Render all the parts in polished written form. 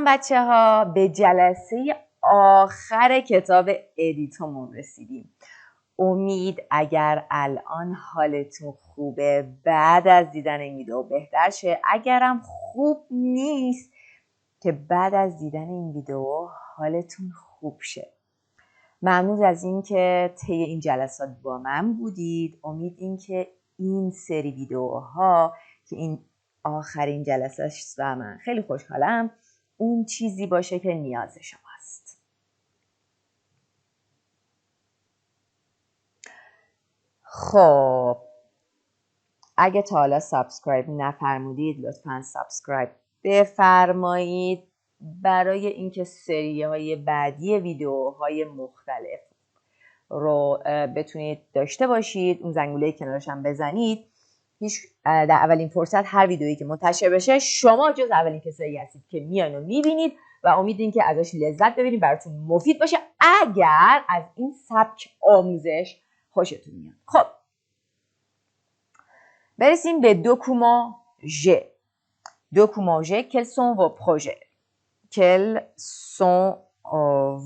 بچه ها به جلسه آخر کتاب ادیتومون رسیدیم. امید اگر الان حالتون خوبه بعد از دیدن این ویدیو بهتر شه، اگرم خوب نیست که بعد از دیدن این ویدیو حالتون خوب شه. ممنون از اینکه طی این جلسات با من بودید. امید اینکه این سری ویدیوها که این آخرین جلسه است و من خیلی خوشحالم اون چیزی باشه که نیاز شماست. خب اگه تا حالا سابسکرایب نفرمودید لطفاً سابسکرایب بفرمایید برای اینکه سری های بعدی ویدیوهای مختلف رو بتونید داشته باشید. اون زنگوله کنارش هم بزنید. در اولین فرصت هر ویدیویی که منتشر بشه شما جز اولین کسایی هستید که میاین و میبینید و امید این که ازش لذت ببرید، براتون مفید باشه اگر از این سبک آموزش خوشتون میاد. خب برسیم به دوکومان ژ. دوکومان ژ. Quels sont vos projets? Quels sont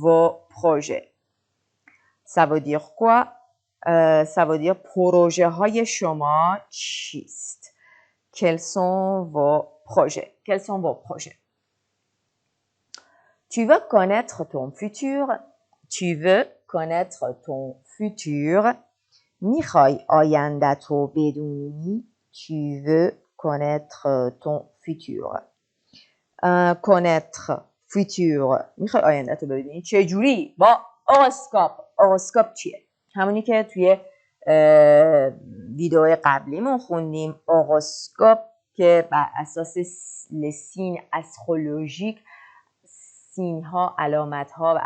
vos projets? Ça veut dire quoi? Ça veut dire پروژه های شما چیست؟ Quels sont vos projets? Quels sont vos projets? Tu veux connaître ton futur? Tu veux connaître ton futur? میخوای آیندت رو بدونی؟ Tu veux connaître ton futur. Connaître futur. میخوای آیندت رو بدونی؟ چجوری؟ با هوروسکوپ. هوروسکوپ چیه؟ همونی که توی ویدیو قبلیمون خوندیم. هوروسکوپ که بر اساس لسین استرولوژیک، سین ها، علامت ها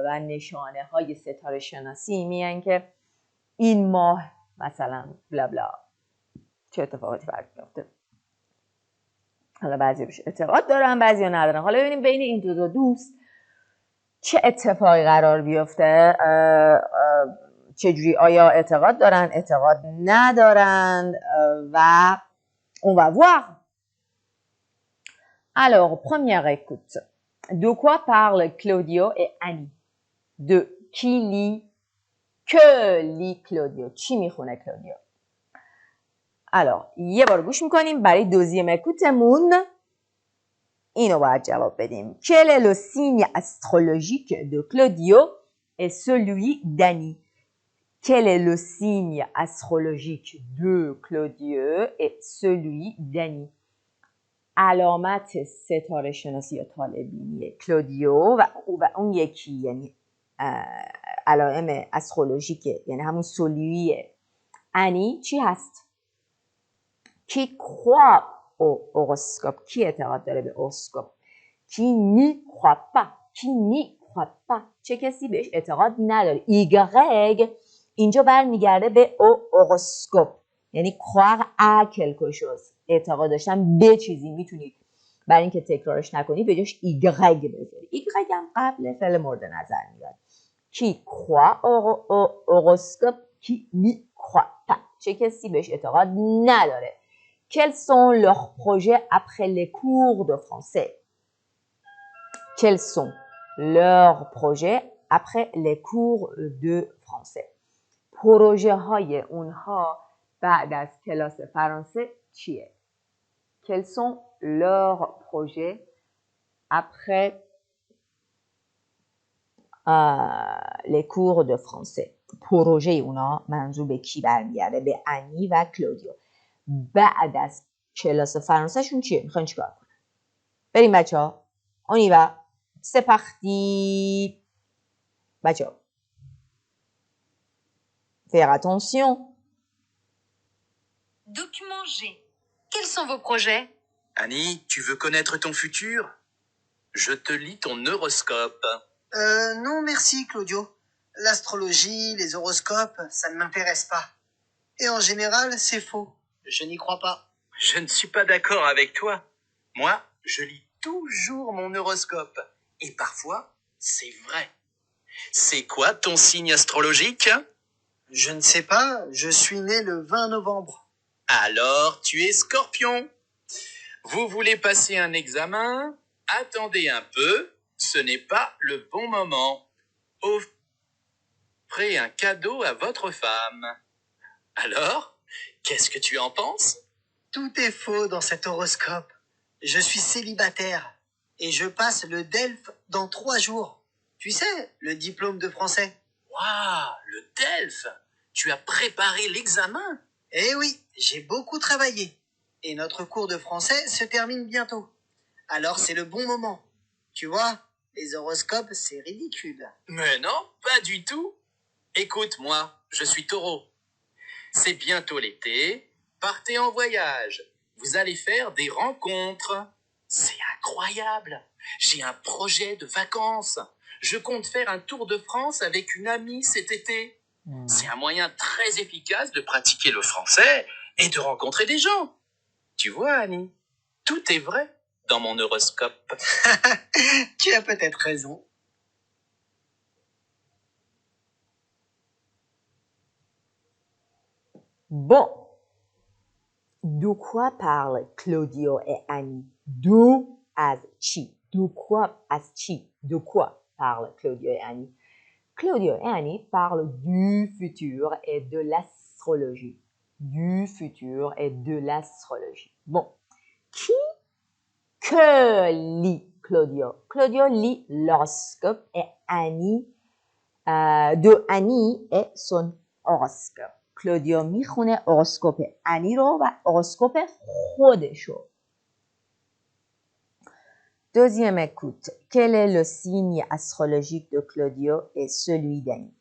و نشانه های ستاره شناسی میگن که این ماه مثلا بلا بلا چه اتفاقاتی برات میفته. حالا بعضی بهش اعتقاد دارن بعضی ندارن. حالا ببینیم بین این دو دوست چه اتفاقی قرار بیفته. چجوری؟ آیا اعتقاد دارن، اعتقاد ندارن و on va voir. Alors, première écoute. De quoi parlent Claudio et Annie? De qui lit? Que lit Claudio? چی میخونه کلودیو؟ Alors, یه بار گوش میکنیم. برای دوزیم اکوتمون اینو باید جواب بدیم. Quel est le signe astrologique de Claudio et celui d'Annie? Quel est le signe astrologique de Claudio et celui d'Annie? علامت ستاره شناسی یا طالع‌بینی کلودیو و اون یکی یعنی علائم استرولوژیک یعنی همون سلوی انی چی هست؟ کی croit au horoscope؟ کی اعتقاد داره به هوروسکوپ؟ کی n'y croit pas؟ کی n'y croit pas؟ چه کسی بهش اعتقاد نداره؟ ایگرگ اینجا برمیگرده به هوروسکوپ یعنی croire à quelque chose، اعتقاد داشتن به چیزی. میتونید برای اینکه تکرارش نکنی به جاش ایگرگ بذاری. ایگرگ هم قبل فعل مورد نظر میاد. کی croit au horoscope؟ کی n'y croit pas؟ چه کسی بهش اعتقاد نداره. Quels sont leurs projets après les cours de français? Quels sont leurs projets après les cours de français? پروژه های اونها بعد از کلاس فرانسه چیه؟ Quels sont leurs projets après les cours de français؟ پروژه اونا منظور به کی برمیگرده؟ به انی و کلودیو. بعد از کلاس فرانسه شون چیه؟ میخواین چیکار کنن؟ بریم بچه ها. On y va. C'est parti. بچه ها. Faire attention. Document G. Quels sont vos projets? Annie, tu veux connaître ton futur? Je te lis ton horoscope. Non merci Claudio. L'astrologie, les horoscopes, ça ne m'intéresse pas. Et en général, c'est faux. Je n'y crois pas. Je ne suis pas d'accord avec toi. Moi, je lis toujours mon horoscope. Et parfois, c'est vrai. C'est quoi ton signe astrologique? Je ne sais pas, je suis né le 20 novembre. Alors, tu es Scorpion. Vous voulez passer un examen? Attendez un peu, ce n'est pas le bon moment. Offrez un cadeau à votre femme. Alors, qu'est-ce que tu en penses? Tout est faux dans cet horoscope. Je suis célibataire et je passe le DELF dans 3 jours. Tu sais, le diplôme de français. Waouh, le DELF! Tu as préparé l'examen? Eh oui, j'ai beaucoup travaillé. Et notre cours de français se termine bientôt. Alors c'est le bon moment. Tu vois, les horoscopes, c'est ridicule. Mais non, pas du tout. Écoute, moi, je suis taureau. C'est bientôt l'été. Partez en voyage. Vous allez faire des rencontres. C'est incroyable. J'ai un projet de vacances. Je compte faire un tour de France avec une amie cet été. C'est un moyen très efficace de pratiquer le français et de rencontrer des gens. Tu vois, Annie, tout est vrai dans mon horoscope. Tu as peut-être raison. Bon, de quoi parlent Claudio et Annie? De as chi. De quoi as chi? De quoi parlent Claudio et Annie? Claudio et Annie parlent du futur et de l'astrologie. Du futur et de l'astrologie. Bon, qui que lit Claudio? Claudio lit l'horoscope et Annie de Annie et son horoscope. کلودیو میخونه هوروسکوپ انی رو و هوروسکوپ خودشو. Deuxième écoute. Quel est le signe astrologique de Claudio et celui d'Annie?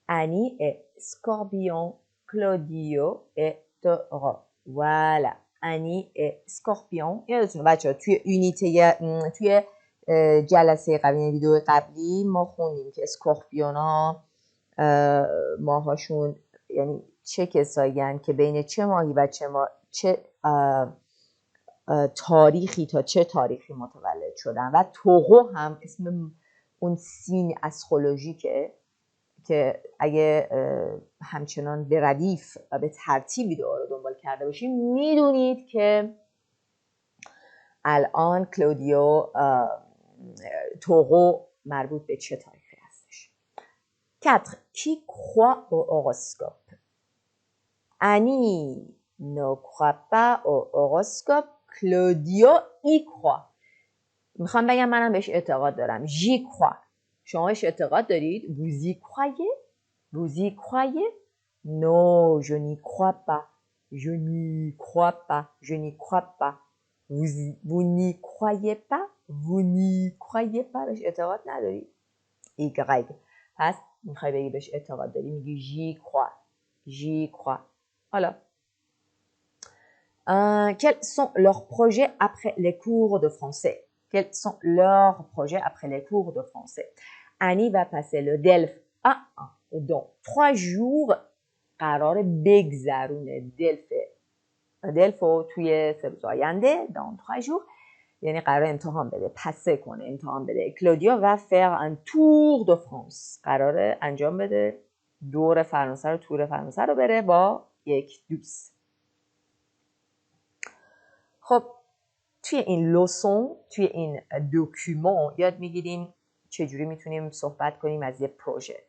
Annie est Scorpion, Claudio est Taureau. Voilà. Annie est Scorpion. یادتونه بچه ها توی توی جلسه قبلی ویدیو قبلی ما خوندیم که اسکورپیونا ماهاشون یعنی چه کسایی که بین چه ماهی و چه تاریخی تا چه تاریخی متولد شدن و توغو هم اسم اون سین استرولوژیکه که اگه همچنان به ردیف و به ترتیب ویدئو رو دنبال کرده باشیم میدونید که الان کلودیو توغو مربوط به چه تاریخی هستش. 4. Qui croit au horoscope? Annie ne croit pas au horoscope. Claudio y croit. میخوام بگم منم بهش اعتقاد دارم. J'y crois. شما بهش اعتقاد دارید؟ Vous y croyez? Vous y croyez? Non, je n'y crois pas. Je n'y crois pas. Je n'y crois pas. Vous n'y croyez pas? Vous n'y croyez pas. بهش اعتقاد ندارید؟ Y. پس میخوای بگی بهش اعتقاد داری میگی j'y crois. J'y crois. Voilà. Quels sont leurs projets après les cours de français? Quels sont leurs projets après les cours de français? Annie va passer le DELF A1 dans 3 jours. قرار بگذرونه دلفو توی 3 روز آینده dans 3 jours یعنی قرار امتحان بده پسه کنه امتحان بده. کلودیو va faire un tour de France قراره انجام بده دور فرانسه رو تور فرانسه رو بره با یک دوست. خب توی این لوسون توی این دوکیومون یاد میگیریم چجوری میتونیم صحبت کنیم از یه پروژه.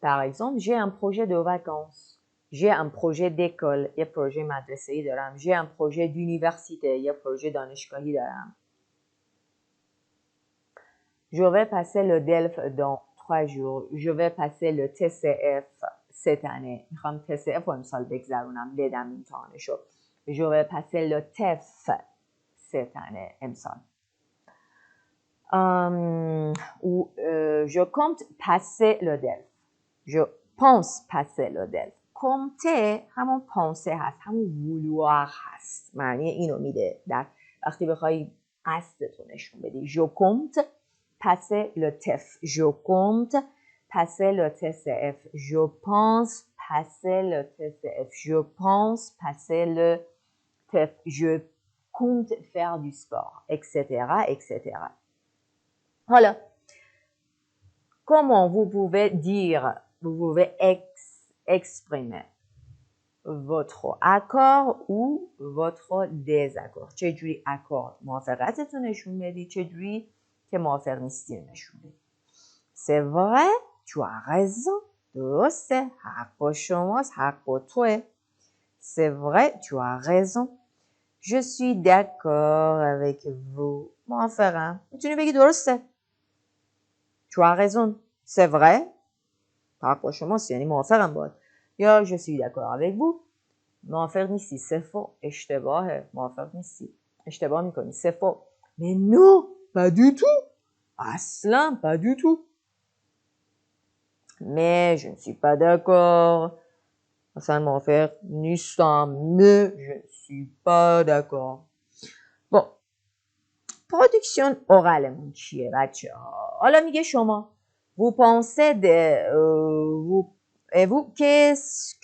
Par exemple, j'ai un projet de vacances. J'ai un projet d'école. یه پروژه مدرسه‌ای دارم. J'ai un projet d'université. یه پروژه دانشگاهی دارم. Je vais passer le DELF dans 3 jours. Je vais passer le TCF cette année. میخوام TCF رو امسال بگذرونم بدم امتحانشو. Je vais passer le TEF cette année امسال. Ou je compte passer le DELF. Je pense passer le DELF. compter همون پانسه هست همون وولوار هست معنی اینو میده در وقتی بخوای قصدتو نشون بدی. Je compte passer le TEF. Je compte passer le TCF. Je pense passer le TCF. Je pense passer le TEF. Je compte faire du sport, etc., etc. Voilà. Comment vous pouvez dire, vous pouvez exprimer votre accord ou votre désaccord. چجوری اکورد موافقتتون نشون بدی، چجوری که موافق نیستی نشون بدی. C'est vrai, tu as raison. درسته، حق با شماست، حق با توه. C'est vrai, tu as raison. Je suis d'accord avec vous. موافقم. میتونی بگی درسته. Tu as raison. C'est vrai. حق با شماست یعنی موافقم باید. یا je suis d'accord avec vous. موافق نیستی. C'est faux. اشتباهه. موافق نیستی. اشتباه میکنی. C'est faux. Mais non, pas du tout. اصلا pas du tout. Mais je ne suis pas d'accord. اصلا موافق نیستم. Mais je ne suis pas d'accord. bon. پرودکسیون اورالمون چیه بچه ها؟ حالا میگه شما vous pensez de vous qu'est-ce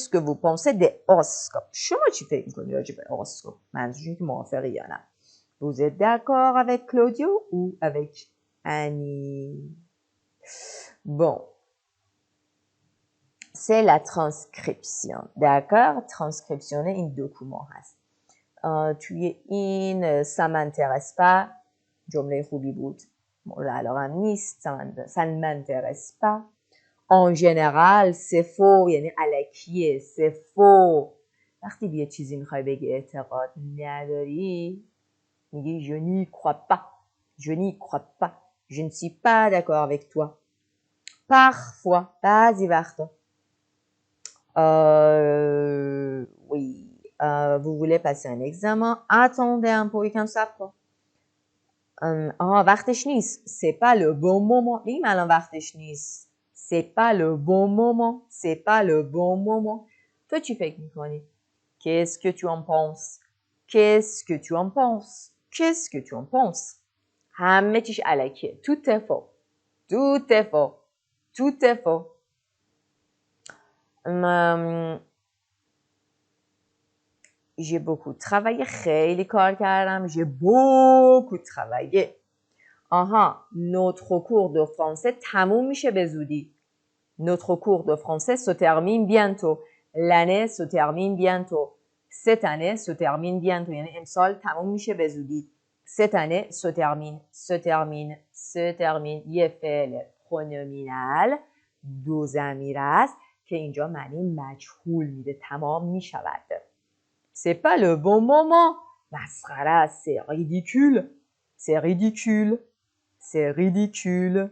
que vous pensez des horoscopes؟ شما چی فکر میکنید راجع به هوروسکوپ؟ منظورشون که موافقی یا نه؟ vous êtes d'accord avec Claudio ou avec Annie؟ bon c'est la transcription. d'accord؟ transcription این دوکومان هست. توی این ça m'intéresse pas جمله خوبی بود. مورد علاقم نیست. ça ne m'intéresse pas. en général c'est faux یعنی الکیه. c'est faux. وقتی به یه چیزی میخوای بگی اعتقاد نداری میگی je n'y crois pas. je n'y crois pas. je ne suis pas d'accord avec toi. parfois بعضی وقتا oui. vous voulez passer un examen, attendez un peu, یکم صبر کن. وقتش نیست. c'est pas le bon moment. بگیم الان وقتش نیست. c'est pas le bon moment. c'est pas le bon moment. تو چی فکر میکنی؟ qu'est-ce que tu en penses? qu'est-ce que tu en penses? qu'est-ce que tu en penses? همه چیش الکیه. tout est faux. tout est faux. tout est faux. j'ai beaucoup travaillé. خیلی کار کردم. j'ai beaucoup travaillé. آها notre cours de français تموم میشه به زودی. notre cours de français se termine bientôt. l'année se termine bientôt. cette année se termine bientôt. یعنی امسال تموم میشه به زودی. cette année se termine. se termine. se termine. یه فعل پرونومینال دو ضمیر است که اینجا معنی مجهول میده. تمام میشود. c'est pas le bon moment. مسخره است. c'est ridicule. c'est ridicule. c'est ridicule.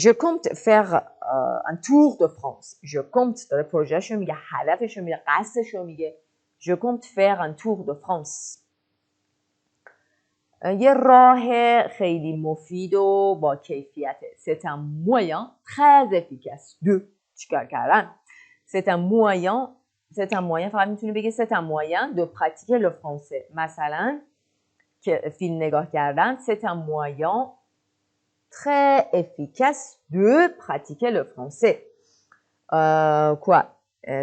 je compte faire un tour de France. je compte داره پروژهشو میگه، هدفشو میگه، قصدشو میگه. je compte faire un tour de France. یه راه خیلی مفید و با کیفیته. c'est un moyen très efficace de چیکار کردن. c'est un moyen فقط میتونی بگی c'est un moyen de pratiquer le français. مثلا که فیلم نگاه کردن c'est un moyen très efficace de pratiquer le français. quoi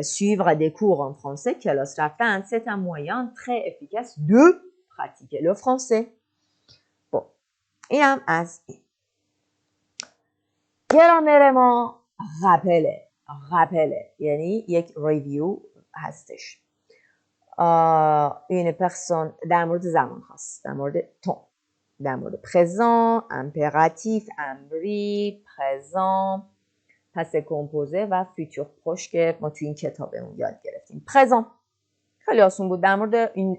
suivre des cours en français کلاس رفتن c'est un moyen très efficace de pratiquer le français. bon اینم از این. گرامر ما rappele یعنی یک ریویو هستش. une personne در مورد زمان هست، در مورد temps، در مورد présent، impératif، امری، présent، passé composé و futur proche که ما توی این کتابمون یاد گرفتیم. présent خیلی آسون بود. در مورد این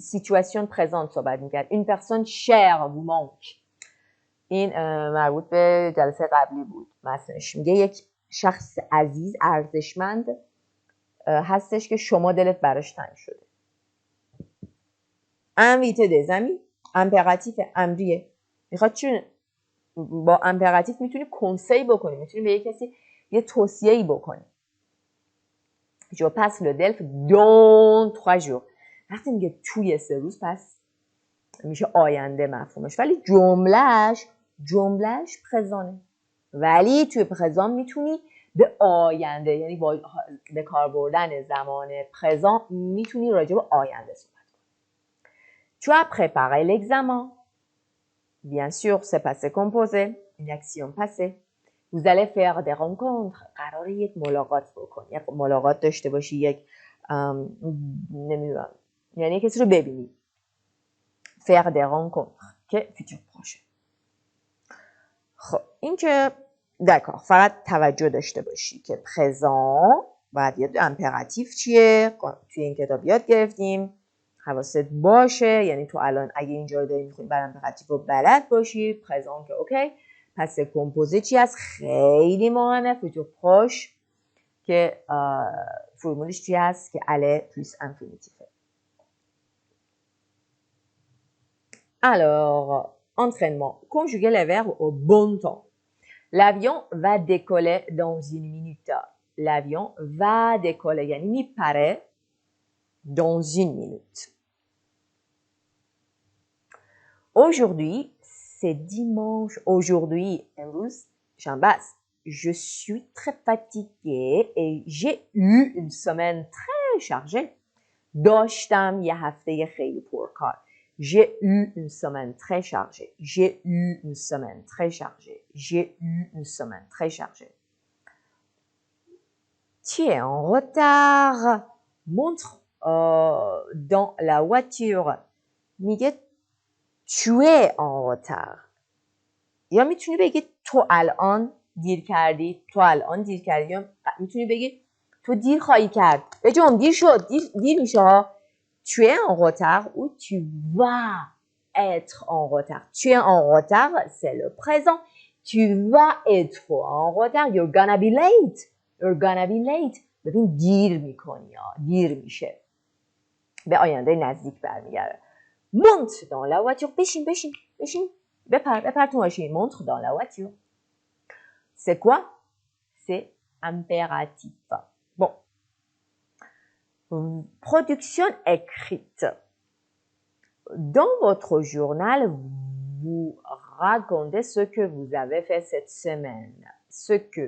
situation présente صحبت می‌کرد. une personne chère vous manque. این مربوط به جلسه قبلی بود. مثلش میگه یک شخص عزیز ارزشمند هستش که شما دلت براش تنگ شده. invité des amis امپراتیف امریه. میخواد چون با امپراتیف میتونی کنسی بکنی، میتونی به یک کسی یه توصیه‌ای بکنی. je passe le DELF dans 3 jours. وقتی میگه توی 3 روز پس میشه آینده مفهومش، ولی جملهش پرزانه. ولی توی پرزان میتونی به آینده یعنی با به کار بردن زمان پرزان میتونی راجع به آینده صحبت کنی. tu as préparé l'examen. bien sûr c'est passé composé une action passée. vous allez faire des rencontres. قراره یک ملاقات بکنی. یک ملاقات داشته باشی. یک نمیدونم. یعنی کسی رو ببینی. faire des rencontres که futur proche. خب این که d'accord فقط توجه داشته باشی که présent باید یاد امپراتیف چیه؟ توی این کتاب یاد گرفتیم. حواست باشه یعنی تو الان اگه اینجا رو داری میخونی بر امپراتیف رو بلد باشی. présent که اوکی. پس کمپوزه چی هست؟ خیلی مهمه. futur proche که فرمولش چی هست؟ که aller plus infinitif. Alors, entraînement. Conjuguer les verbes au bon temps. L'avion va décoller dans une minute. L'avion va décoller. یعنی میپره dans une minute. Aujourd'hui, c'est dimanche. Aujourd'hui, امروز شنبه است. Je suis très fatiguée et j'ai eu une semaine très chargée. داشتم یه هفته خیلی پرکار. J'ai eu une semaine très chargée. J'ai eu une semaine très chargée. J'ai eu une semaine très chargée. Tu es en retard. Montre dans la voiture. میگه tu es en retard. یا میتونی بگی تو الان دیر کردی. تو الان دیر کردی. یا میتونی بگی تو دیر خواهی کرد. بجام دیر شد. دیر میشه ها. Tu es en retard ou tu vas être en retard. Tu es en retard, c'est le présent. Tu vas être en retard. You're gonna be late. You're gonna be late. ببین دیر میکنی یا دیر میشه. به آینده نزدیک برمیگرده. Monte dans la voiture. بشین. بپر تو ماشین. Monte dans la voiture. C'est quoi? C'est impératif. Bon. Production écrite. Dans votre journal, vous racontez ce que vous avez fait cette semaine, ce que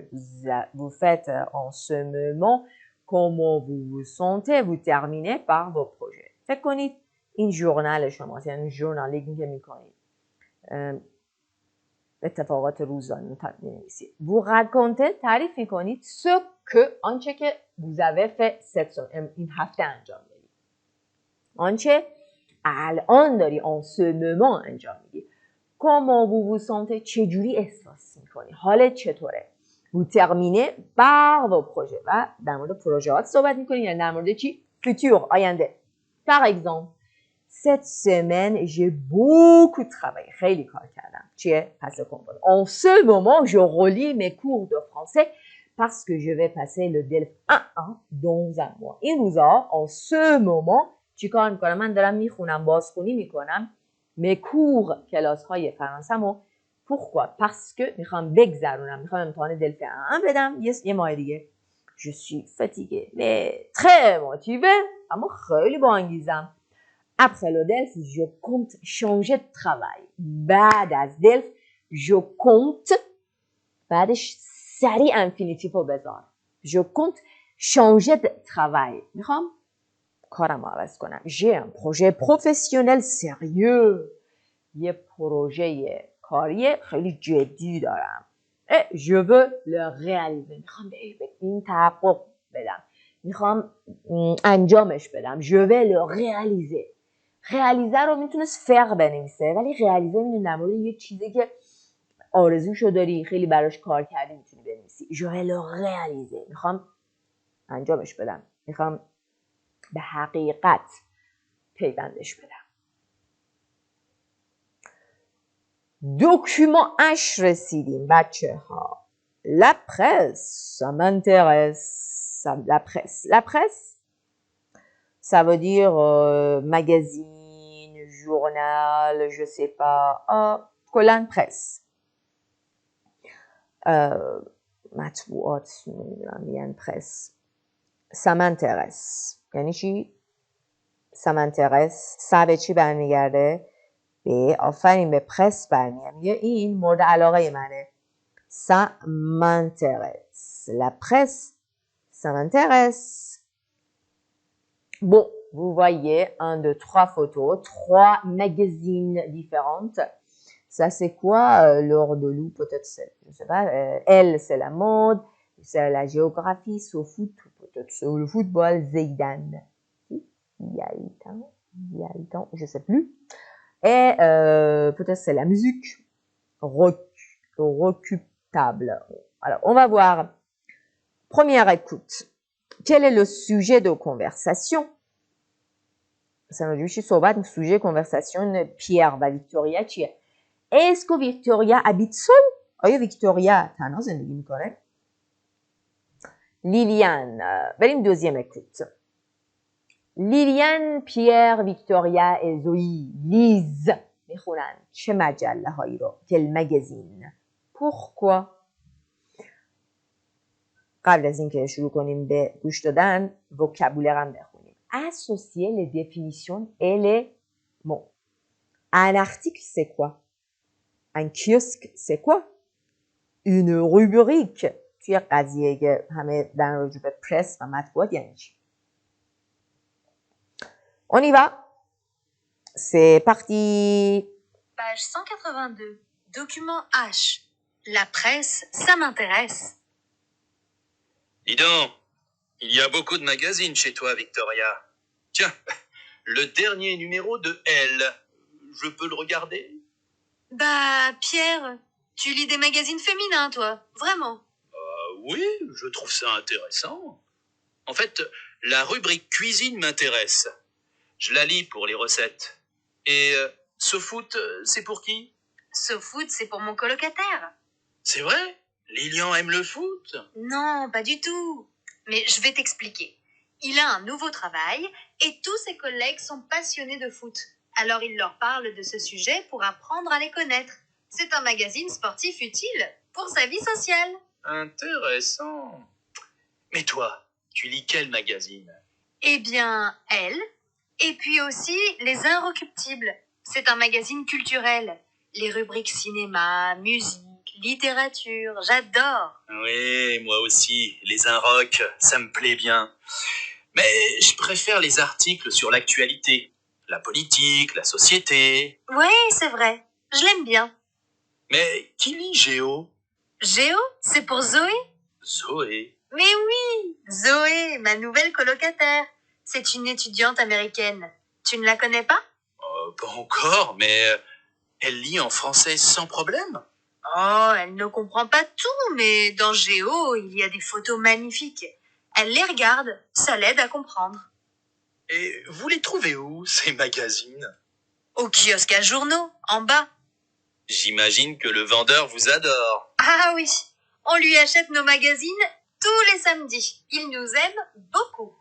vous faites en ce moment, comment vous vous sentez, vous terminez par vos projets. فکر کنید این ژورنال شماست، یعنی ژورنالیسم که میکنید اتفاقات روزانه می‌نویسید. vous racontez تعریف میکنید ce que آنچه که vous avez fait cette semaine این هفته انجام دادید. آنچه الان داری en ce moment انجام میدی. comment vous vous sentez چجوری احساس میکنی؟ حالت چطوره؟ vous terminez par vos projets و در مورد پروژه‌هات صحبت میکنی یعنی در مورد چی؟ futur آینده. par exemple cette semaine j'ai beaucoup travaillé. خیلی کار کردم. چیه؟ پس کمپوز. En ce moment je relis mes cours de français parce que je vais passer le DELF 1 dans un mois. این روزا en ce moment چی کار میکنم؟ من دارم میخونم بازخونی میکنم مکور کلاس های فرانسه‌مو. pourquoi؟ parce que میخوام بگذرونم. میخوام امتحان دلف 1 بدم یه ماه دیگه. je suis fatiguée mais très motivée. اما خیلی با انگیزم. Après le DELF, je compte changer de travail. بعد از دلف je compte بعدش سریع انفینیتیف رو بذار. je compte changer de travail. میخوام کارم رو عوض کنم. j'ai un projet professionnel sérieux. یه پروژه کاری خیلی جدی دارم. et je veux le réaliser. میخوام به این تحقق بدم. میخوام انجامش بدم. je vais le réaliser. réaliser رو میتونست فقر بنویسه ولی réaliser میدونی در مورد یه چیزی که آرزوشو داری خیلی براش کار کردی میتونی بنویسی. je vais le réaliser. میخوام انجامش بدم. میخوام به حقیقت پیوندش بدم. دکومان 8 رسیدیم بچه ها. la presse ça m'intéresse. la presse ça veut dire magazine, journal, je sais pas, کلن presse. مطبوعات میگن presse. ça m'intéresse یعنی چی؟ ça m'intéresse. ça به چی برمیگرده؟ به آفرین به پرس برمیگرده. میگه این مورد علاقه منه. ça m'intéresse. la presse ça m'intéresse. Bon, vous voyez 1, 2, 3 photos, 3 magazines différentes. Ça, c'est quoi l'heure de loup? Peut-être c'est, je sais pas, elle, c'est la mode, c'est la géographie, c'est au foot, peut-être c'est le football, Zeidan. Yaltan, je sais plus. Et peut-être c'est la musique, recutable. Alors, on va voir. Première écoute. Quel est le sujet de conversation? سنوجوشی صحبت sujet conversation پییر و ویکتوریا چیه؟ Est-ce que Victoria habite seule? آیا ویکتوریا تنها زندگی میکنه؟ لیلیان بریم دوزیم écoute. لیلیان، پیر، ویکتوریا و زویی لیز میخونن چه مجله هایی رو؟ quel magazine. Pourquoi؟ قبل از اینکه شروع کنیم به گوش دادن vocabulaire هم بخونیم. Associer les définitions et les mots. Un article, c'est quoi? Un kiosque, c'est quoi? Une rubrique. توی قضیه که همه در راجع به پرس و مطبوعات یعنی چی؟ On y va. C'est parti. Page 182. Document H. La presse, ça m'intéresse. Dis donc, il y a beaucoup de magazines chez toi, Victoria. Tiens, le dernier numéro de Elle, je peux le regarder? Bah, Pierre, tu lis des magazines féminins, toi? Vraiment? Oui, je trouve ça intéressant. En fait, la rubrique cuisine m'intéresse. Je la lis pour les recettes. Et ce foot, c'est pour qui? Ce foot, c'est pour mon colocataire. C'est vrai? Lilian aime le foot? Non, pas du tout. Mais je vais t'expliquer. Il a un nouveau travail et tous ses collègues sont passionnés de foot. Alors il leur parle de ce sujet pour apprendre à les connaître. C'est un magazine sportif utile pour sa vie sociale. Intéressant. Mais toi, tu lis quel magazine? Eh bien, Elle. Et puis aussi Les Inrecuptibles. C'est un magazine culturel. Les rubriques cinéma, musique, littérature, j'adore. Oui, moi aussi. Les Inrock, ça me plaît bien. Mais je préfère les articles sur l'actualité. La politique, la société. Ouais, c'est vrai. Je l'aime bien. Mais qui lit Géo? Géo, c'est pour Zoé? Zoé. Mais oui, Zoé, ma nouvelle colocataire. C'est une étudiante américaine. Tu ne la connais pas? Pas encore, mais elle lit en français sans problème. Oh, elle ne comprend pas tout, mais dans Géo, il y a des photos magnifiques. Elle les regarde, ça l'aide à comprendre. Et vous les trouvez où, ces magazines? Au kiosque à journaux, en bas. J'imagine que le vendeur vous adore. Ah oui, on lui achète nos magazines tous les samedis. Il nous aime beaucoup.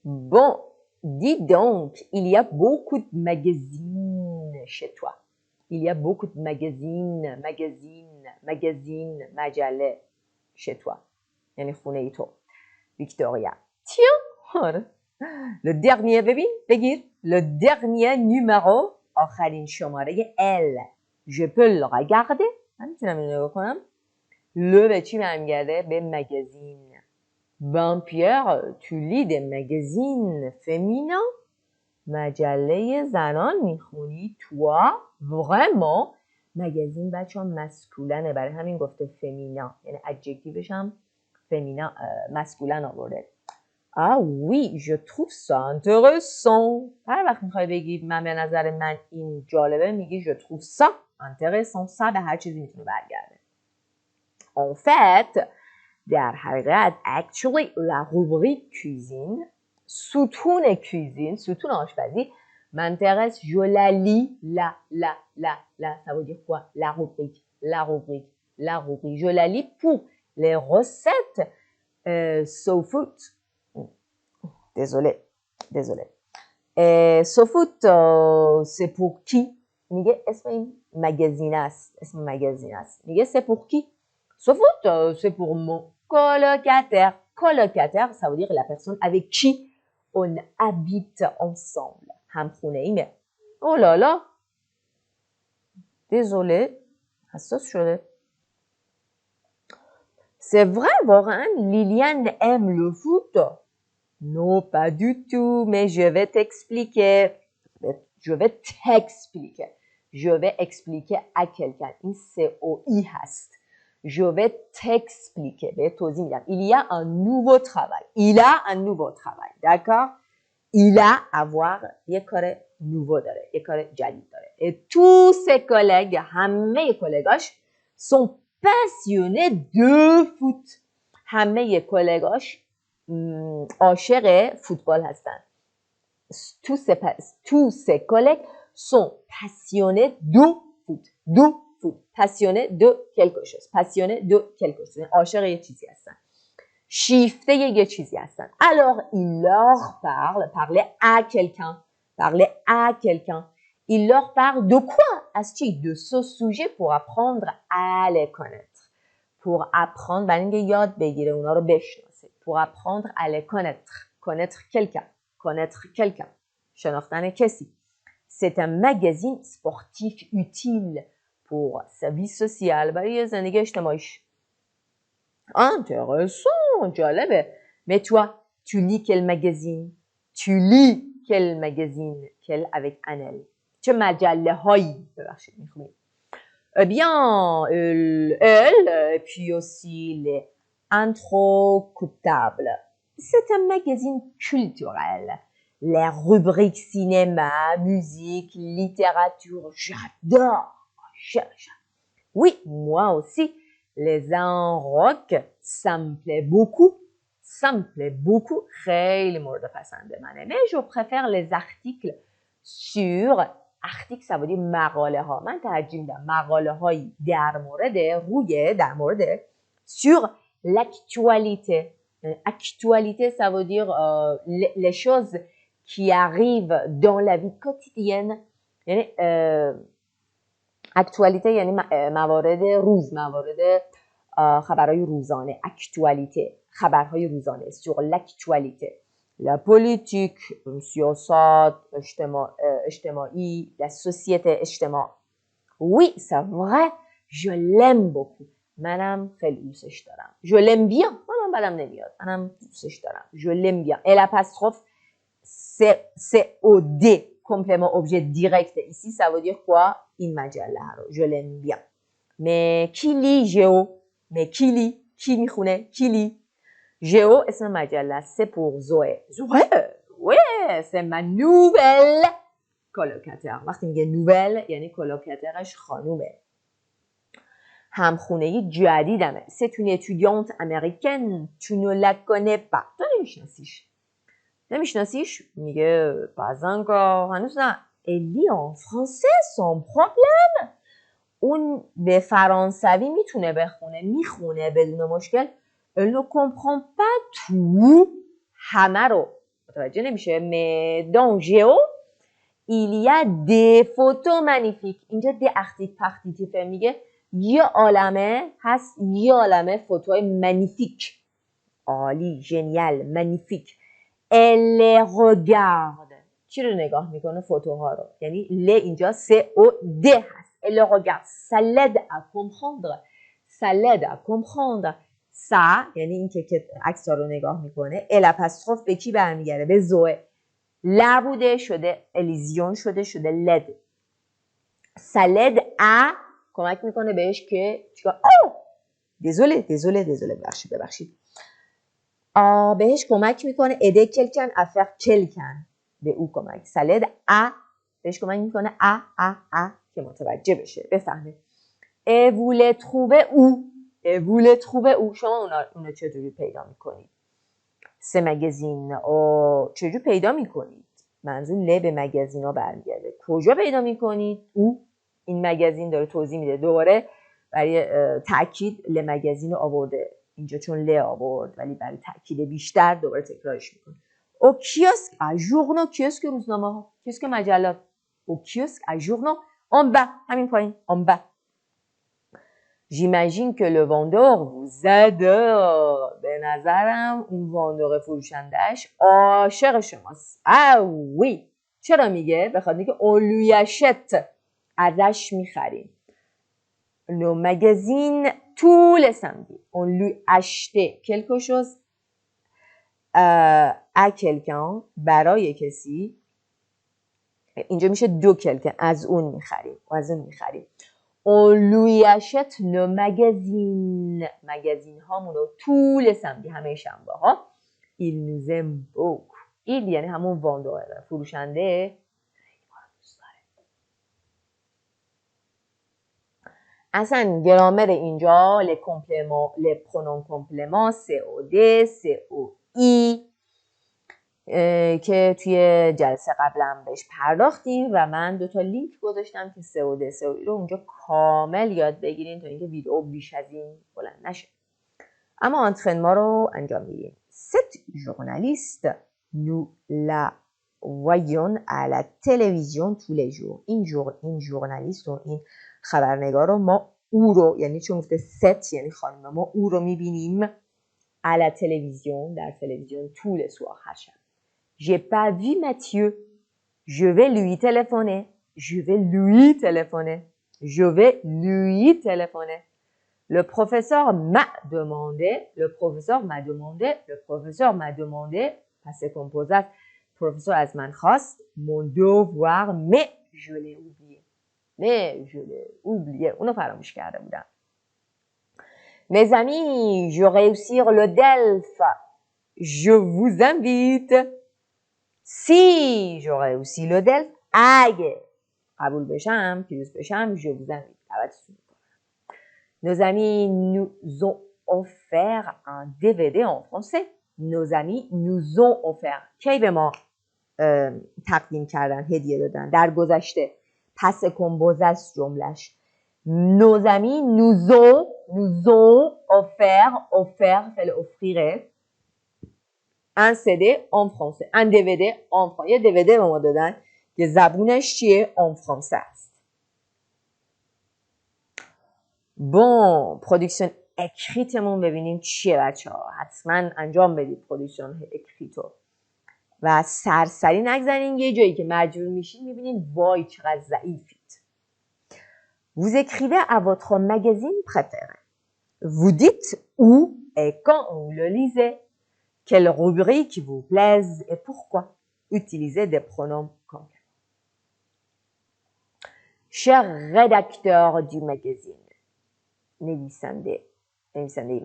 Bon, dis donc, il y a beaucoup de magazines chez toi. Il y a beaucoup de magazines, مجله chez toi. یعنی خونه ای تو. Victoria. Tiens, le dernier ببین بگیر. Le dernier numéro آخرین شماره Elle. Je peux le regarder. من میتونم اینو نگاه کنم. Le به چی برمیگرده؟ به مگزین. Ben Pierre, tu lis des magazines féminins? مجله زنان میخونی؟ toi? Vraiment? مگزین بچه ها مسکولنه، برای همین گفته فمینا، یعنی ادجکتیوش هم فمینا مسکولن آورده. Ah oui, je trouve ça intéressant. هر وقت میخوای بگی من به نظر من این جالبه میگی je trouve ça intéressant. ça به هر چیزی میتونه برگرده. En fait, در حقیقت actually la rubrique cuisine ستون cuisine ستون آشپزی m'intéresse, je la lis, ça veut dire quoi? La rubrique. Je la lis pour les recettes SoFood. Désolé. SoFood, c'est pour qui? میگه اسم این magazine است. میگه c'est pour qui? SoFood, c'est pour mon colocataire. Colocataire, ça veut dire la personne avec qui on habite ensemble. همخونه ایمه. Oh là là. Désolé. حساس شده. C'est vrai, واقعا Liliane aime le foot? Non, pas du tout, mais je vais t'expliquer. je vais t'expliquer. Je vais expliquer à quelqu'un. این COI هست. Je vais t'expliquer. به توضیح میدم. Il y a un nouveau travail. Il a un nouveau travail. D'accord? Il a avoir یک کار nouveau داره. یک کار جدید داره. Et tous ses collègues, همه کلگاش sont passionnés de foot. همه کلگاش عاشق فوتبال هستن. Tous ses collègues sont passionnés de foot. De foot. Passionnés de quelque chose. Passionnés de quelque chose. عاشق یه چیزی هستن. شیفته یه چیزی هستن. Alors, il leur parle. Parler à quelqu'un. Parler à quelqu'un. Il leur parle de quoi? از چی؟ De ce sujet pour apprendre à les connaître. Pour apprendre. برای اینکه یاد بگیره اونا رو بشناسه. Pour apprendre à les connaître. Connaître quelqu'un. Connaître quelqu'un. شناختن کسی. C'est un magazine sportif utile pour sa vie sociale. برای زندگی اجتماعیش. Intéressant, جالبه. Mais toi, tu lis quel magazine? Tu lis quel magazine? Quel avec un L. چه مجله هایی ببخشید میخونید. Eh bien, elle, et puis aussi les Introcoutables. C'est un magazine culturel. Les rubriques cinéma, musique, littérature, j'adore. Oui, moi aussi. Les rock, ça me plaît beaucoup. Ça me plaît beaucoup. خیلی مورد پسند منه. Mais je préfère les articles sur article ça veut dire مقاله ها. من ترجیح میدم مقاله هایی در مورد sur l'actualité. Actualité ça veut dire les choses qui arrivent dans la vie quotidienne. یعنی اکتوالیته یعنی موارد خبرهای روزانه. اکتوالیته خبرهای روزانه. sur l'actualité. La politique, سیاست اجتماعی, la société اجتماع. Oui, c'est vrai, je l'aime beaucoup. منم خیلی دوستش دارم. Je l'aime bien. منم بدم نمیاد. منم دوستش دارم. Je l'aime bien. Et l'apostrophe, c'est au D. Complément objet direct. Ici, ça veut dire quoi? In مجله رو. Je l'aime bien. Mais qui lit Géo? Mais qui lit? Qui میخونه? Qui lit? Géo, اسم مجله. C'est pour Zoé. Zoé? Ouais, c'est ma nouvelle colocataire. وقتی میگه nouvelle یعنی colocataire خانومه. همخونه جدیدمه. C'est une étudiante américaine. Tu ne la connais pas. تو نمیشناسیش. نمیشناسیش؟ میگه pas encore. هنوز نه. Elle lit en français sans problème. اون به فرانسوی میتونه میخونه بدون مشکل. Elle ne comprend pas tout. همه رو متوجه نمیشه. Mais dans Géo, il y a des photos magnifiques. اینجا des articles participe میگه یه عالمه هست. یه عالمه فوتوهای magnifique. عالی، ژنیال، magnifique. Elle les regarde. چی رو نگاه میکنه؟ فوتوها رو. یعنی ل اینجا C-O-D هست. Elle les regarde. Ça l'aide à comprendre. Ça l'aide à comprendre. Ça یعنی این که عکس رو نگاه میکنه. الapostrophe به کی برمیگره؟ به زوئه. لا بوده شده الیزیون شده لد. Ça l'aide à کمک میکنه بهش که چیکار؟ désolé ببخشید. بهش کمک میکنه aider quelqu'un à faire quelqu'un. به او کمک. Ça l'aide à بهش کمک میکنه à که متوجه بشه بفهمه. Et vous les trouvez où? شما اونا چجوری پیدا میکنید؟ سه مگزین چجوری پیدا میکنید؟ منظور ل به مگزین ها برمیگرده. کجا پیدا میکنید؟ او این مگزین داره توضیح میده. دوباره برای تاکید ل مگزین رو آورده اینجا چون ل آورد ولی برای تاکید بیشتر دوباره تکرارش میکنه. او کیوسک اژورنو کیوسک روزنامه ها کیوسک مجلات. او کیوسک اژورنو en bas همین پایین en bas. J'imagine que le vendeur vous adore. به نظرم اون واندور فروشندهش عاشق شماست. oui. چرا میگه؟ بخاطر اینکه on lui achète. ازش میخریم. Nos magazines tous les samedis. On lui achetait quelque chose à quelqu'un. برای کسی. اینجا میشه دوکل که از اون میخریم. On lui achète nos magazines. مگزین هامونو طول سمتی همه شنبه ها. Il nous aime beaucoup. Il یعنی همون واندوهر فروشنده. اصلا گرامر اینجا les pronoms compléments COD, COI که توی جلسه قبلا بهش پرداختیم و من 2 تا لینک گذاشتم که COD, COI رو اونجا کامل یاد بگیرین تا اینکه ویدیو بیش از این بلند نشه. اما انترنما رو انجام میدیم. Cette journaliste, nous la voyons à la télévision tous les jours. این ژورنالیست و این خبرنگار رو ما او رو یعنی چون گفته ست یعنی خانم ما او رو میبینیم à la télévision در تلویزیون tous les soirs هر شب. J'ai pas vu Mathieu. Je vais lui téléphoner. Je vais lui téléphoner. Je vais lui téléphoner. Le professeur m'a demandé. Le professeur m'a demandé. Le professeur m'a demandé. passé composé. Professeur از من خواست. Mon devoir. Mais je l'ai oublié. Mais je l'ai oublié. اونو فراموش کرده بودم. Mes amis, je réussir le DELF. Je vous invite. Si je réussis le DELF, اگه قبول بشم، پیروز بشم, je vous invite. دعوتتون میکنم. Nos amis nous ont offert un DVD en français. Nos amis nous ont offert. کی به ما تقدیم کردن، هدیه دادن؟ در گذشته. پس کمبوزه است جملش. Nos amis nous ont offert فعل offrir un CD en français, un DVD en français. یه DVD به ما دادن که زبونش چیه؟ en français است. Bon, production écriteمون ببینیم چیه بچه ها. حتما انجام بدید پرودکسیون اکریتو. و سرسری نگذارین یه جایی که مجبور میشین میبینین وای چقدر ضعیفید. Vous écrivez à votre magazine préféré. Vous dites où et quand vous le lisez. Quelle rubrique vous plaise et pourquoi. Utilisez des pronoms compléments. Cher rédacteur du magazine. نویسنده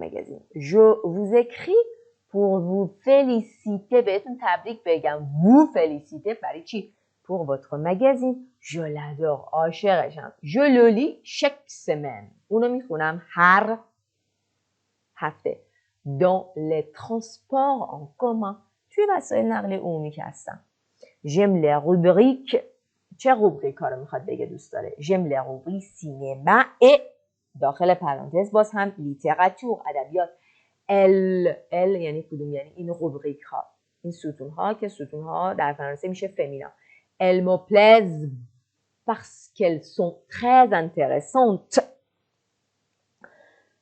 magazine. Je vous écris pour vous féliciter. بهتون تبریک بگم. Vous féliciter برای چی؟ Pour votre magazine. Je l'adore. عاشقشم. Je le lis chaque semaine. اونو میخونم هر هفته. Dans les transports en commun. توی وسایل نقل عمومی که هستم. J'aime les rubriques. چه روبریک ها رو میخواد بگه دوست داره؟ J'aime les rubriques cinéma et داخل پرانتز باز هم لیتراتور ادبیات. ال یعنی کدوم؟ یعنی این روبریک ها، این ستون ها که ستون ها در فرانسه میشه فمینا. Elles me plaisent parce qu'elles sont très intéressantes.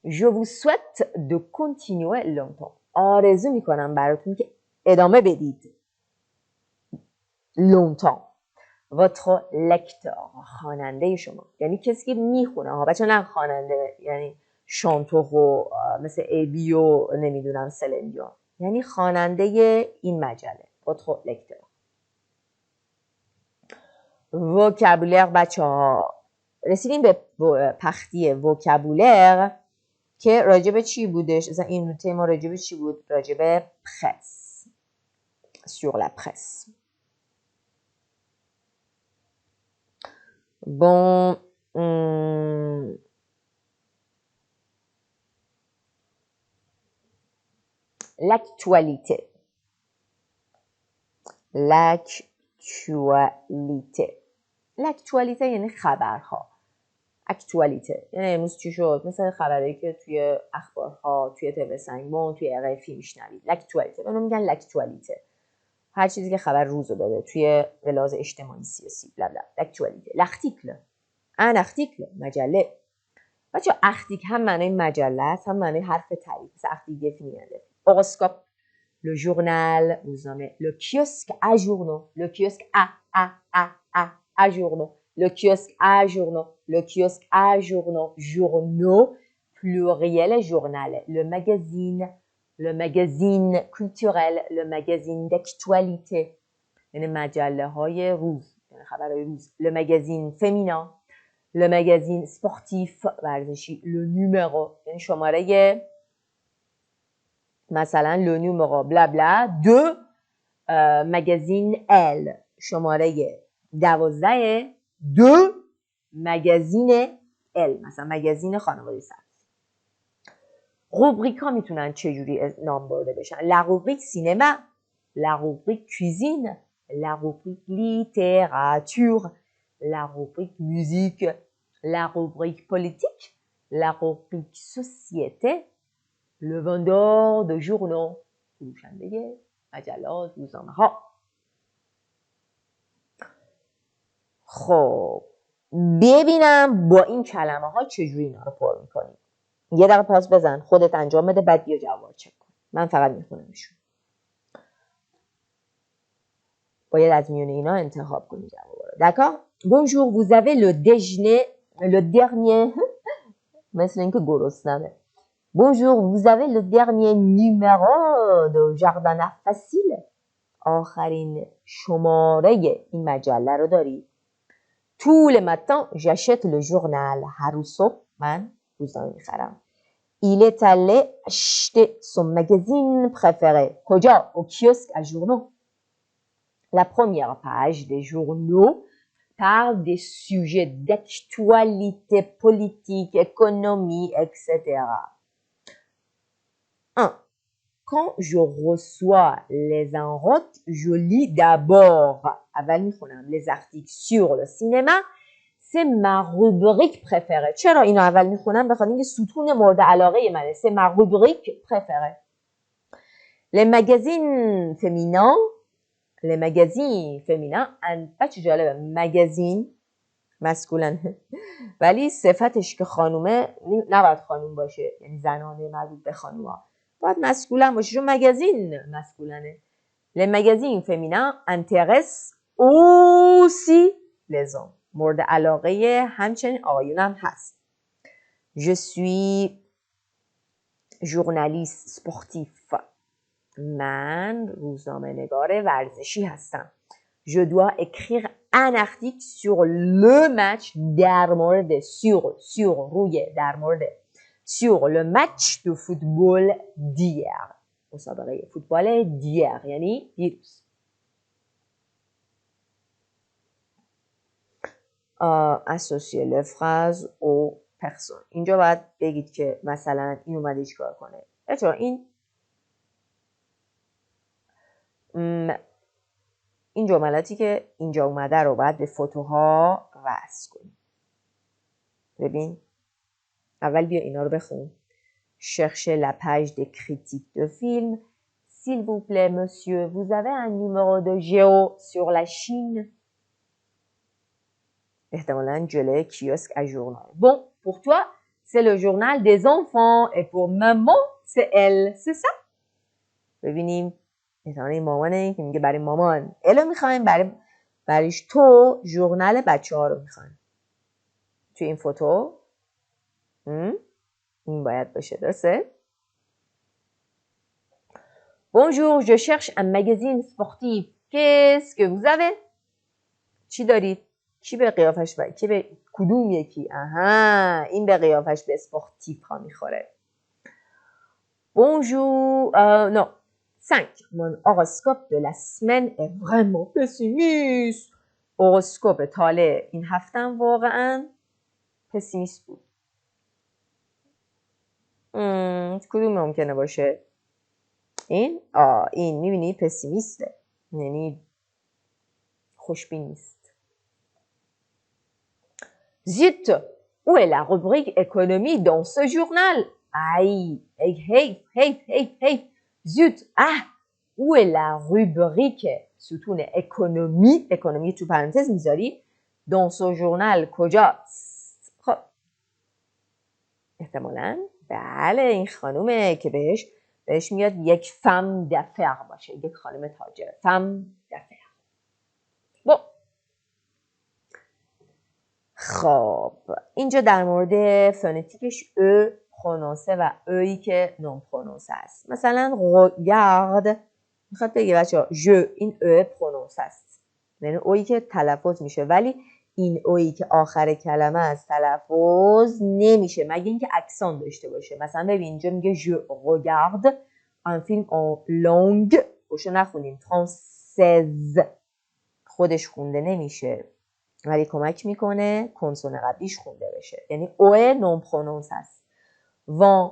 Je vous souhaite de continuer longtemps. آرزو میکنم براتون که ادامه بدید. Longtemps. Votre lecteur. خواننده شما. یعنی کسی که میخونه ها. بچه نه خواننده یعنی شانتوخو مثل ایبیو نمیدونم سلندیو. یعنی خواننده این مجله. Votre lecteur. وکابولر بچه ها. رسیدیم به پختی وکابولر که راجب چی بودش؟ اصلا این نوته ما راجب چی بود؟ راجب پرس. sur la presse. Bon, l'actualité. L'actualité یعنی خبرها. اکتوالیته یعنی امروز چی شد؟ مثل خبرایی که توی اخبارها، توی تلویزیون سنگمون، توی RFI میشنوید. لاکتوالیته. اونو میگن لاکتوالیته. هر چیزی که خبر روزو داره توی لحاظ اجتماعی سیاسی بلا بلا. لاکتوالیته. l'article. un article مجله. بچه article هم معنی مجله است، هم معنی حرف تعریف. مثل article définitive. horoscope. le journal روزنامه. le kiosque à journaux. le kiosque à journaux. Le kiosque à journaux, le kiosque à journaux, journaux, pluriel journal, le magazine culturel, le magazine d'actualité. یعنی مجله های روز، میتونه خبرهای روز. Le magazine féminin. Le magazine sportif ورزشی. Le numéro یعنی شماره مثلا le numéro bla bla de magazine Elle شماره 12 de magazine Elle مثلا مگزین خانواده سبز. روبریک ها میتونن چجوری نام برده بشن؟ La rubrique cinéma, la rubrique cuisine, la rubrique littérature, la rubrique musique, la rubrique politique, la rubrique société, le vendeur de journaux, فروشنده مجلات روزنامه ها. خب ببینم با این کلمه ها چجوری اینا رو پر میکنیم. یه دقیقه پاس بزن خودت انجام بده بعد بیا جواب چک کن. من فقط میخونمشون. باید از میونه اینا انتخاب کنی جواب رو. D'accord? Bonjour, vous avez le déjeuner, le dernier مثل اینکه گرسنمه. Bonjour, vous avez le dernier numéro de Jardin Facile. آخرین شماره این مجله رو داری. Tous les matins, j'achète le journal. هر روز صبح من روزنامه میخرم. Il est allé acheter son magazine préféré. کجا؟ Au kiosque à journaux. La première page des journaux parle des sujets d'actualité politique, économie, etc. 1. Quand je reçois les enroutes, je lis d'abord اول میخونم les articles sur le cinéma. C'est ma rubrique préférée. چرا اینو اول میخونم؟ بخاطر اینکه ستون مورد علاقه منه. C'est ma rubrique préférée. Les magazines féminins. Les magazines féminins. بچه جالبه. مگزین مسکولن. ولی صفتش که خانومه نباید خانوم باشه. یعنی زنانه مربوط به خانوما. باید مسکولن باشه. چون مگزین مسکولنه. Les magazines féminins intéressent aussi les hommes. مورد علاقه همچنین آقایون هم هست. Je suis journaliste sportif. من روزنامه نگار ورزشی هستم. Je dois écrire un article sur le match در مورد sur روی در مورد sur le match de football d'hier. مسابقه فوتبال d'hier یعنی دیروز. associer les phrases aux personnes. اینجا باید بگید که مثلا این اومده چیکار کنه. بچه‌ها این جملاتی که اینجا اومده رو باید به فوتوها وصل کنیم. ببین اول بیا اینا رو بخون. Cherchez la page des critiques de film. S'il vous plaît, monsieur, vous avez un numéro de géo sur la Chine? احتمالاً جلوی کیوسک à journal. Bon, pour toi, c'est le journal des enfants et pour maman, c'est elle. C'est ça? ببینیم احتمالاً این مامانه که میگه برای مامان. الو میخوایم برایش تو ژورنال بچه ها رو میخوایم. توی این فوتو این باید باشه درسته؟ Bonjour, je cherche un magazine sportif. Qu'est-ce que vous avez? چی دارید؟ کی به قیافش کی به کدوم یکی؟ آها این به قیافش به اسپورتیف ها میخوره. Bonjour, non. 5. Mon horoscope de la semaine est vraiment pessimiste. horoscope طالع این هفتم واقعا پسیمیست بود. کدوم ممکنه باشه؟ این میبینی پسیمیسته. یعنی خوشبین نیست. Zut, où est la rubrique économie dans ce journal? Aïe, hey. Zut, où est la rubrique ستون économie تو پرانتز میذاری dans ce journal کجاست؟ خب احتمالاً بله این خانومه که بهش میاد یک femme d'affaires باشه، یک خانم تاجر. femme d'affaires. bon. خب اینجا در مورد فونتیکش ا پرونونسه و اویی که نون پرونونسه است. مثلا regarde میخواد بگه بچه ها جو این ا پرونونسه است. یعنی اویی که تلفظ میشه، ولی این اویی که آخر کلمه از تلفظ نمیشه مگه اینکه اکسان داشته باشه. مثلا ببین اینجا میگه je regarde un film en langue، اوشو نخونیم 36 خودش خونده نمیشه ولی کمک میکنه کنسون قبلیش خونده بشه، یعنی اوه نون پرونونس هست. وان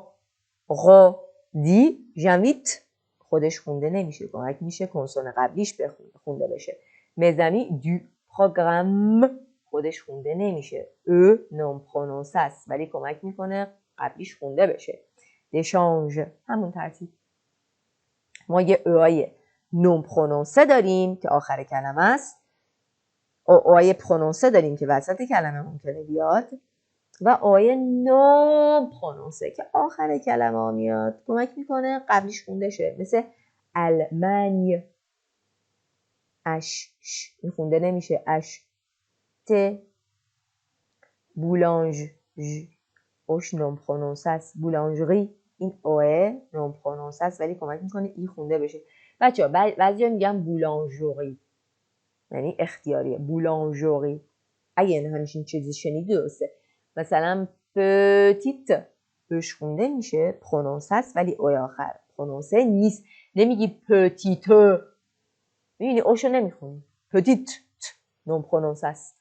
غو دی جمیت خودش خونده نمیشه، کمک میشه کنسون قبلیش خونده بشه. مزامی دو پروگرام خودش خونده نمیشه، او نون پرونونس هست ولی کمک میکنه قبلیش خونده بشه. دشانج همون ترتیب. ما یه اوهای نون پرونونسه داریم که آخر کلمه است، اوهای پرونونسه داریم که وسط کلمه ممکنه بیاد، و اوهای نون پرونونسه که آخر کلمه ها میاد، کمک میکنه قبلیش خونده شه. مثل المانی، اش این خونده نمیشه، اش ت. بولانج اوش نون پرونونسه است، بولانجری این اوه نون پرونونسه است ولی کمک میکنه ای خونده بشه. بچه ها بعضی میگن بولانجوری، یعنی اختیاریه. بولانجوری اگه همچین چیزی شنیدی درسته. مثلا پتیت بش خونده میشه، پرونونسه است ولی اوی آخر پرونونسه نیست. نمیگی پتیتو، میبینی اوشو نمیخونی، پتیت نون پرونونسه است.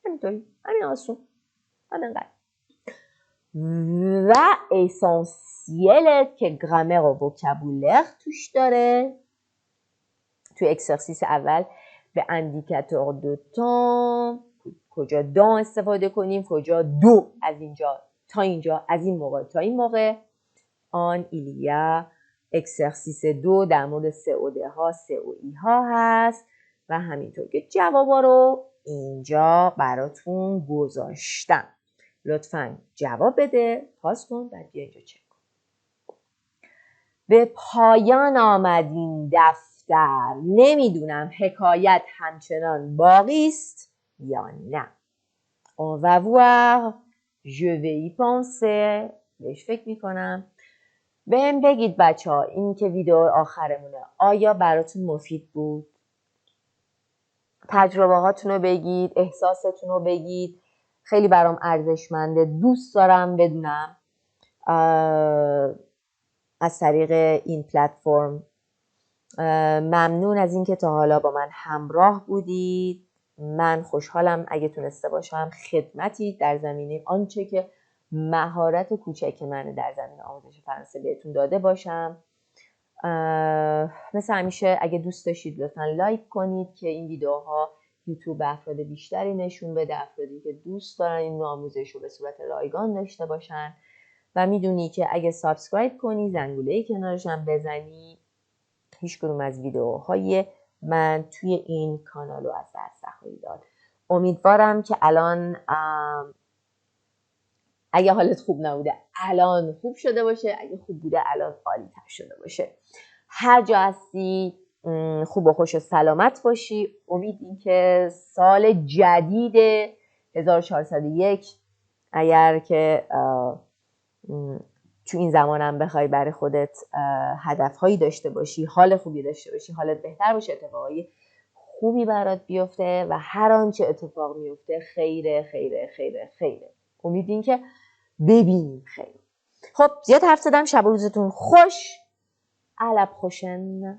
همینطوری، همین آسون، همینقدر. و اسانسیل که گرامر و وکابولر توش داره. توی اکسرسیس اول به اندیکاتور دو تان، کجا دان استفاده کنیم، کجا دو، از اینجا تا اینجا، از این موقع تا این موقع. آن ایلیا اکسرسیس 2 در مورد سه و ده ها، سه و ای ها هست و همینطور که جوابا رو اینجا براتون گذاشتم. لطفاً جواب بده، پاس کن، بعد بیا اینجا چک کن. به پایان آمد این دفتر، نمیدونم حکایت همچنان باقی است یا نه. On va voir, je vais y penser. بهش فکر میکنم. بهم بگید بچه ها این که ویدیو آخرمونه آیا براتون مفید بود؟ تجربه هاتون رو بگید، احساستون رو بگید. خیلی برام ارزشمنده، دوست دارم بدونم از طریق این پلتفرم. ممنون از اینکه تا حالا با من همراه بودید. من خوشحالم اگه تونسته باشم خدمتی در زمینه آنچه که مهارت کوچک من در زمینه آموزش فرانسه بهتون داده باشم. مثل همیشه اگه دوست داشتید لطفا لایک کنید که این ویدیوها یوتیوب به افراد بیشتری نشون بده، افرادی که دوست دارن این آموزش رو به صورت رایگان داشته باشن. و میدونی که اگه سابسکرایب کنی، زنگوله کنارش هم بزنی، هیچ کدوم از ویدیوهای من توی این کانال رو از دست نخواهی داد. امیدوارم که الان اگه حالت خوب نبوده الان خوب شده باشه، اگه خوب بوده الان عالی تر شده باشه. هر جا هستی خوب و خوش و سلامت باشی. امید این که سال جدید 1401 اگر که تو این زمانم بخوای برای خودت هدفهایی داشته باشی، حال خوبی داشته باشی، حالت بهتر باشه، اتفاقای خوبی برات بیفته و هر آنچه اتفاق میفته خیره خیره خیره خیره. امید این که ببینیم خیر. خب زیاد حرف زدم، شب و روزتون خوش. À la prochaine.